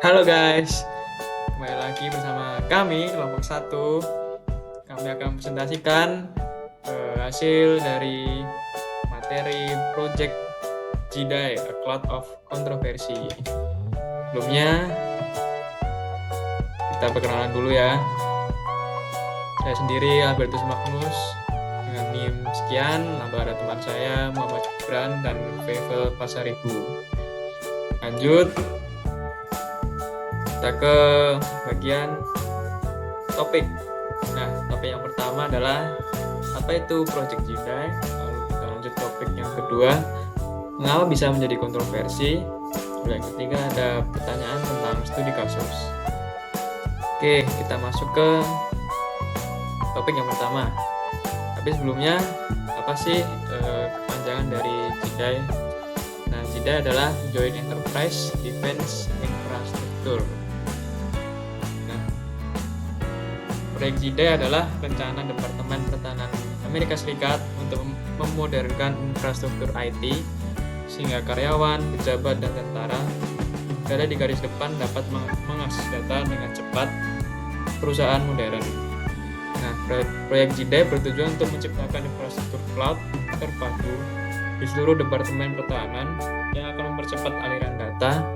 Halo guys, kembali lagi bersama kami kelompok 1. Kami akan presentasikan hasil dari materi Project JIDAI, A Cloud of Controversy. Sebelumnya kita perkenalan dulu ya. Saya sendiri Albertus Magnus dengan NIM sekian, lalu ada teman saya Muhammad Gibran dan Vevel Pasaribu. Lanjut, kita ke bagian topik. Nah, topik yang pertama adalah apa itu Project JIDAI. Lalu kita lanjut topik yang kedua, mengapa bisa menjadi kontroversi. Lalu yang ketiga ada pertanyaan tentang studi kasus. Oke, kita masuk ke topik yang pertama. Tapi sebelumnya, apa sih kepanjangan dari JIDAI? Nah, JIDAI adalah Joint Enterprise Defense Infrastructure. Proyek JIDAI adalah rencana Departemen Pertahanan Amerika Serikat untuk memodernkan infrastruktur IT sehingga karyawan, pejabat, dan tentara berada di garis depan dapat mengakses data dengan cepat perusahaan modern. Nah, proyek JIDAI bertujuan untuk menciptakan infrastruktur cloud terpadu di seluruh Departemen Pertahanan yang akan mempercepat aliran data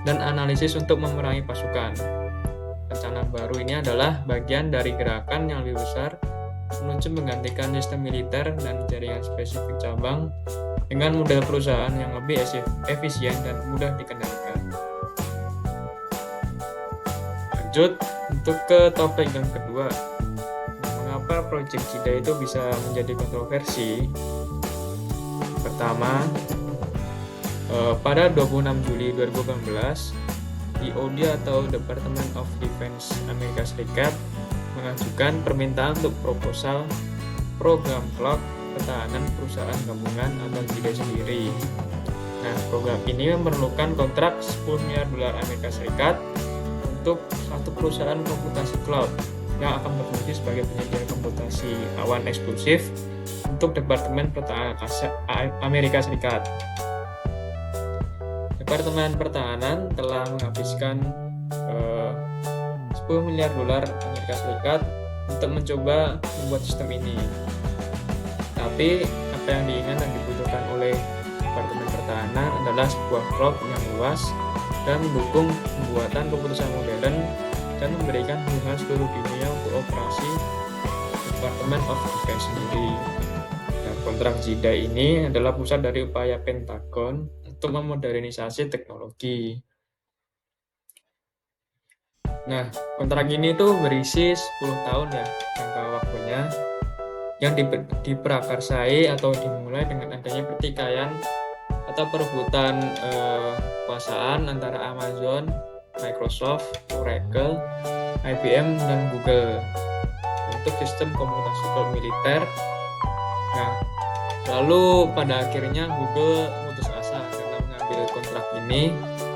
dan analisis untuk memerangi pasukan. Rencana baru ini adalah bagian dari gerakan yang lebih besar menuju menggantikan sistem militer dan jaringan spesifik cabang dengan model perusahaan yang lebih efisien dan mudah dikendalikan. Lanjut untuk ke topik yang kedua. Mengapa proyek JIDAI itu bisa menjadi kontroversi? Pertama, pada 26 Juli 2018, DoD atau Department of Defense Amerika Serikat mengajukan permintaan untuk proposal program cloud pertahanan perusahaan gabungan atau JIDAI sendiri. Nah, program ini memerlukan kontrak $10 miliar Amerika Serikat untuk satu perusahaan komputasi cloud yang akan berfungsi sebagai penyedia komputasi awan eksklusif untuk Departemen Pertahanan Amerika Serikat. Departemen Pertahanan telah menghabiskan $10 miliar Amerika Serikat untuk mencoba membuat sistem ini. Tapi apa yang diinginkan dan dibutuhkan oleh Departemen Pertahanan adalah sebuah cloud yang luas dan mendukung pembuatan keputusan modern dan memberikan hubungan seluruh dunia untuk operasi Department of Defense sendiri. Nah, kontrak JIDAI ini adalah pusat dari upaya Pentagon untuk memodernisasi teknologi. Nah, kontrak ini tuh berisi 10 tahun ya jangka waktunya, yang diprakarsai atau dimulai dengan adanya pertikaian atau perebutan kekuasaan antara Amazon, Microsoft, Oracle, IBM, dan Google untuk sistem komputasi cloud militer. Nah, lalu pada akhirnya Google putus asa mengambil kontrak ini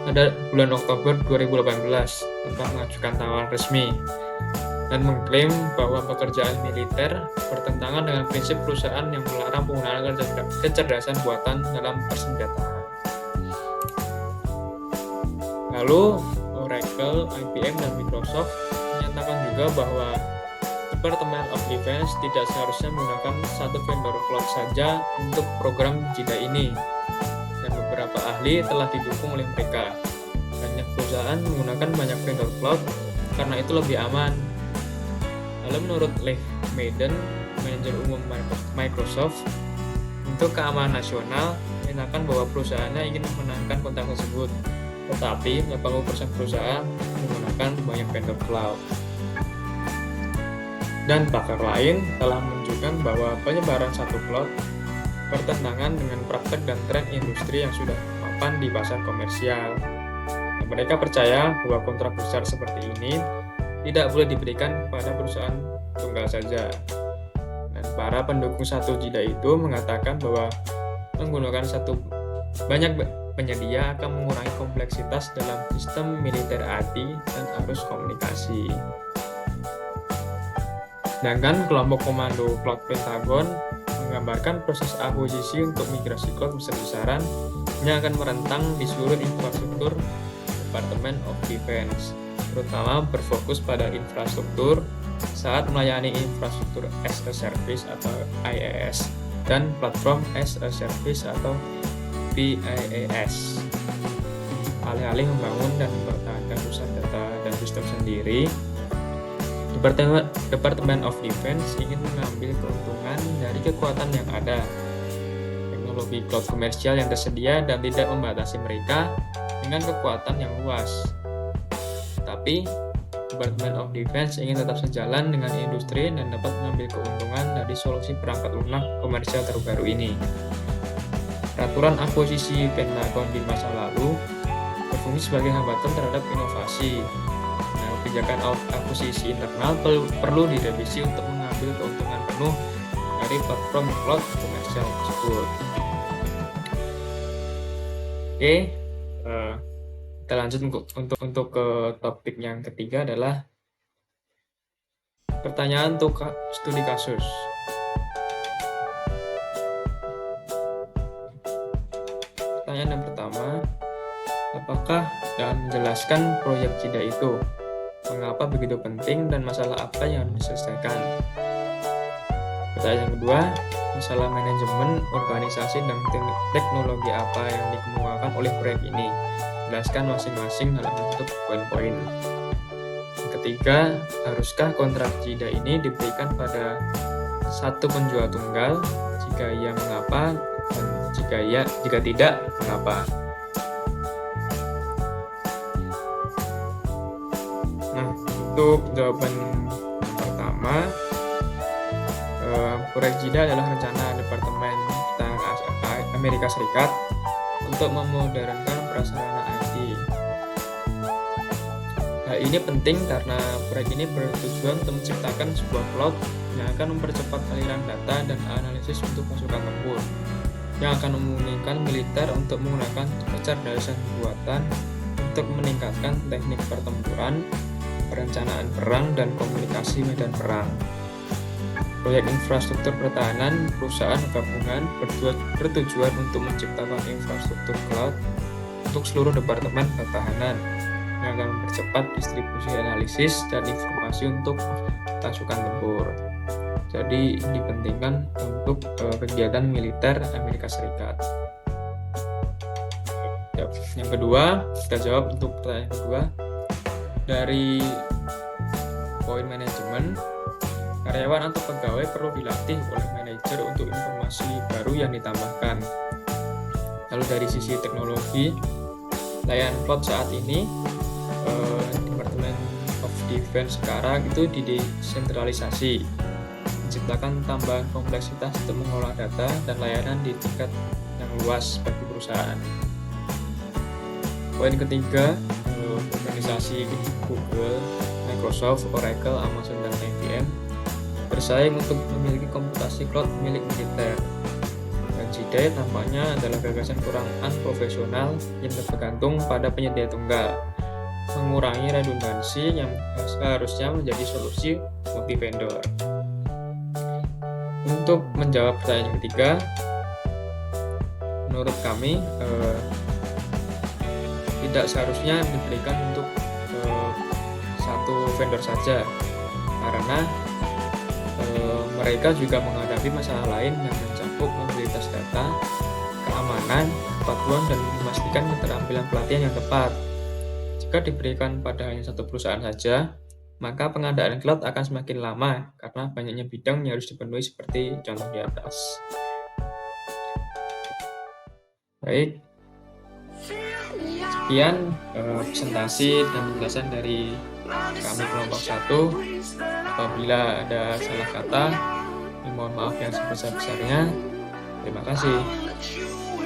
pada bulan Oktober 2018 tanpa mengajukan tawaran resmi dan mengklaim bahwa pekerjaan militer bertentangan dengan prinsip perusahaan yang melarang penggunaan kecerdasan buatan dalam persenjataan. Lalu Oracle, IBM, dan Microsoft menyatakan juga bahwa Department of Defense tidak seharusnya menggunakan satu vendor cloud saja untuk program JIDAI ini. Beberapa ahli telah didukung oleh mereka. Banyak perusahaan menggunakan banyak vendor cloud karena itu lebih aman. Lalu menurut Leigh Madden, manajer umum Microsoft, untuk keamanan nasional menyatakan bahwa perusahaannya ingin memenangkan kontrak tersebut, tetapi 80% perusahaan menggunakan banyak vendor cloud. Dan pakar lain telah menunjukkan bahwa penyebaran satu cloud bertentangan dengan praktek dan tren industri yang sudah mapan di pasar komersial. Dan mereka percaya bahwa kontrak besar seperti ini tidak boleh diberikan kepada perusahaan tunggal saja. Dan para pendukung satu JIDAI itu mengatakan bahwa menggunakan banyak penyedia akan mengurangi kompleksitas dalam sistem militer IT dan arus komunikasi. Sedangkan kelompok komando cloud Pentagon menggambarkan proses akuisisi untuk migrasi cloud besar-besaran yang akan merentang di seluruh infrastruktur Department of Defense, terutama berfokus pada infrastruktur saat melayani infrastruktur as a service atau IaaS dan platform as a service atau PaaS. Alih-alih membangun dan mempertahankan perusahaan data dan sistem sendiri, Department of Defense ingin mengambil keuntungan dari kekuatan yang ada, teknologi cloud komersial yang tersedia dan tidak membatasi mereka dengan kekuatan yang luas. Tapi, Department of Defense ingin tetap sejalan dengan industri dan dapat mengambil keuntungan dari solusi perangkat lunak komersial terbaru ini. Peraturan akuisisi Pentagon di masa lalu berfungsi sebagai hambatan terhadap inovasi. Nah, kebijakan akuisisi internal perlu direvisi untuk mengambil keuntungan penuh dari platform cloud komersial tersebut. Oke, kita lanjut untuk ke topik yang ketiga adalah pertanyaan untuk studi kasus. Pertanyaan yang pertama, apakah dalam menjelaskan proyek JIDA itu, mengapa begitu penting dan masalah apa yang harus diselesaikan? Pertanyaan yang kedua, masalah manajemen, organisasi, dan teknologi apa yang dikemukakan oleh proyek ini? Jelaskan masing-masing dalam bentuk poin-poin. Yang ketiga, haruskah kontrak JIDA ini diberikan pada satu penjual tunggal? Jika iya, mengapa? Dan jika tidak, mengapa? Nah, untuk jawaban pertama, proyek JIDA adalah rencana Departemen Pertahanan Amerika Serikat untuk memodernkan prasarana IT. Hal ini penting karena proyek ini bertujuan untuk menciptakan sebuah cloud yang akan mempercepat aliran data dan analisis untuk pasukan tempur, yang akan memungkinkan militer untuk menggunakan kecerdasan buatan untuk meningkatkan teknik pertempuran, perencanaan perang, dan komunikasi medan perang. Proyek infrastruktur pertahanan perusahaan gabungan bertujuan untuk menciptakan infrastruktur cloud untuk seluruh departemen pertahanan yang akan mempercepat distribusi analisis dan informasi untuk pasukan tempur. Jadi dipentingkan untuk kegiatan militer Amerika Serikat. Yang kedua, kita jawab untuk pertanyaan kedua. Dari poin manajemen, karyawan atau pegawai perlu dilatih oleh manajer untuk informasi baru yang ditambahkan. Lalu dari sisi teknologi, layanan cloud saat ini, Department of Defense sekarang itu didesentralisasi, menciptakan tambahan kompleksitas untuk mengolah data dan layanan di tingkat yang luas bagi perusahaan. Poin ketiga, organisasi Google, Microsoft, Oracle, Amazon, dan IBM bersaing untuk memiliki komputasi cloud milik militer. Dan JIDA tampaknya adalah gagasan kurang unprofesional yang tergantung pada penyedia tunggal, mengurangi redundansi yang seharusnya menjadi solusi multi-vendor. Untuk menjawab pertanyaan ketiga, menurut kami tidak seharusnya diberikan untuk satu vendor saja, karena mereka juga menghadapi masalah lain yang mencakup mobilitas data, keamanan, kepatuhan, dan memastikan keterampilan pelatihan yang tepat. Jika diberikan pada hanya satu perusahaan saja, maka pengadaan cloud akan semakin lama karena banyaknya bidang yang harus dipenuhi seperti contoh di atas. Baik, sekian presentasi dan penjelasan dari kami kelompok 1. Apabila ada salah kata, mohon maaf yang sebesar-besarnya. Terima kasih.